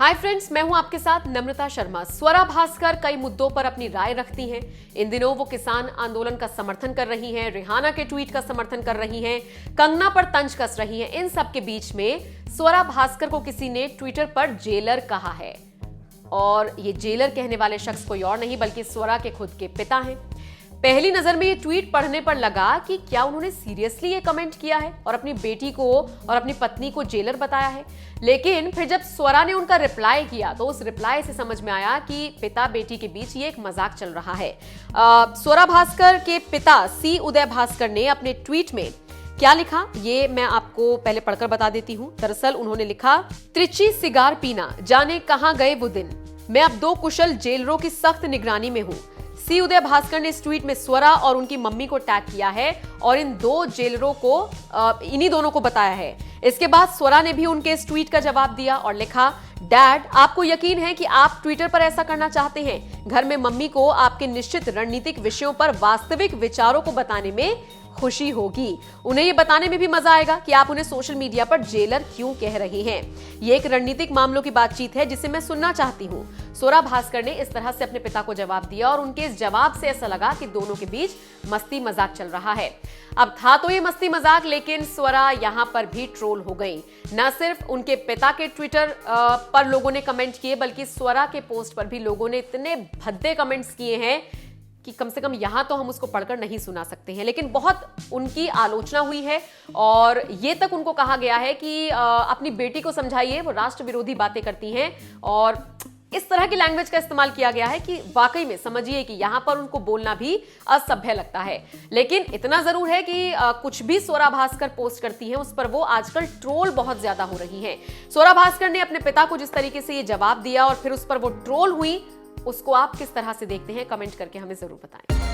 Hi friends, मैं हूं आपके साथ नम्रता शर्मा। स्वरा भास्कर कई मुद्दों पर अपनी राय रखती हैं। इन दिनों वो किसान आंदोलन का समर्थन कर रही हैं, रिहाना के ट्वीट का समर्थन कर रही हैं, कंगना पर तंज कस रही हैं। इन सब के बीच में स्वरा भास्कर को किसी ने ट्विटर पर जेलर कहा है, और ये जेलर कहने वाले शख्स कोई और नहीं बल्कि स्वरा के खुद के पिता हैं। पहली नजर में ये ट्वीट पढ़ने पर लगा कि क्या उन्होंने सीरियसली ये कमेंट किया है और अपनी बेटी को और अपनी पत्नी को जेलर बताया है। लेकिन फिर जब स्वरा ने उनका रिप्लाई किया तो उस रिप्लाई से समझ में आया कि पिता बेटी के बीच ये एक मजाक चल रहा है। स्वरा भास्कर के पिता सी उदय भास्कर ने अपने ट्वीट में क्या लिखा, ये मैं आपको पहले पढ़कर बता देती हूं। दरअसल उन्होंने लिखा, त्रिची सिगार पीना, जाने कहां गए वो दिन, मैं अब 2 कुशल जेलरों की सख्त निगरानी में हूं। सी उदय भास्कर ने इस ट्वीट में स्वरा और उनकी मम्मी को टैग किया है और इन 2 जेलरों को इन्हीं दोनों को बताया है। इसके बाद स्वरा ने भी उनके इस ट्वीट का जवाब दिया और लिखा, डैड, आपको यकीन है कि आप ट्विटर पर ऐसा करना चाहते हैं। घर में मम्मी को आपके निश्चित रणनीतिक विषयों पर वास्तविक विचारों को बताने में खुशी होगी। उन्हें यह बताने में भी मजा आएगा कि आप उन्हें सोशल मीडिया पर जेलर क्यों कह रहे हैं। यह एक रणनीतिक मामलों की बातचीत है जिसे मैं सुनना चाहती हूं। स्वरा भास्कर ने इस तरह से अपने पिता को जवाब दिया और उनके इस जवाब से ऐसा लगा कि दोनों के बीच मस्ती मजाक चल रहा है। अब था तो ये मस्ती मजाक, लेकिन स्वरा यहां पर भी ट्रोल हो गई। न सिर्फ उनके पिता के ट्विटर पर लोगों ने कमेंट किए, बल्कि स्वरा के पोस्ट पर भी लोगों ने इतने भद्दे कमेंट्स किए हैं कि कम से कम यहां तो हम उसको पढ़कर नहीं सुना सकते हैं। लेकिन बहुत उनकी आलोचना हुई है और ये तक उनको कहा गया है कि अपनी बेटी को समझाइए, वो राष्ट्र विरोधी बातें करती हैं। और इस तरह की लैंग्वेज का इस्तेमाल किया गया है कि वाकई में समझिए कि यहां पर उनको बोलना भी असभ्य लगता है। लेकिन इतना जरूर है कि कुछ भी स्वरा भास्कर पोस्ट करती हैं उस पर वो आजकल ट्रोल बहुत ज्यादा हो रही हैं। स्वरा भास्कर ने अपने पिता को जिस तरीके से ये जवाब दिया और फिर उस पर वो ट्रोल हुई, उसको आप किस तरह से देखते हैं, कमेंट करके हमें जरूर बताएं।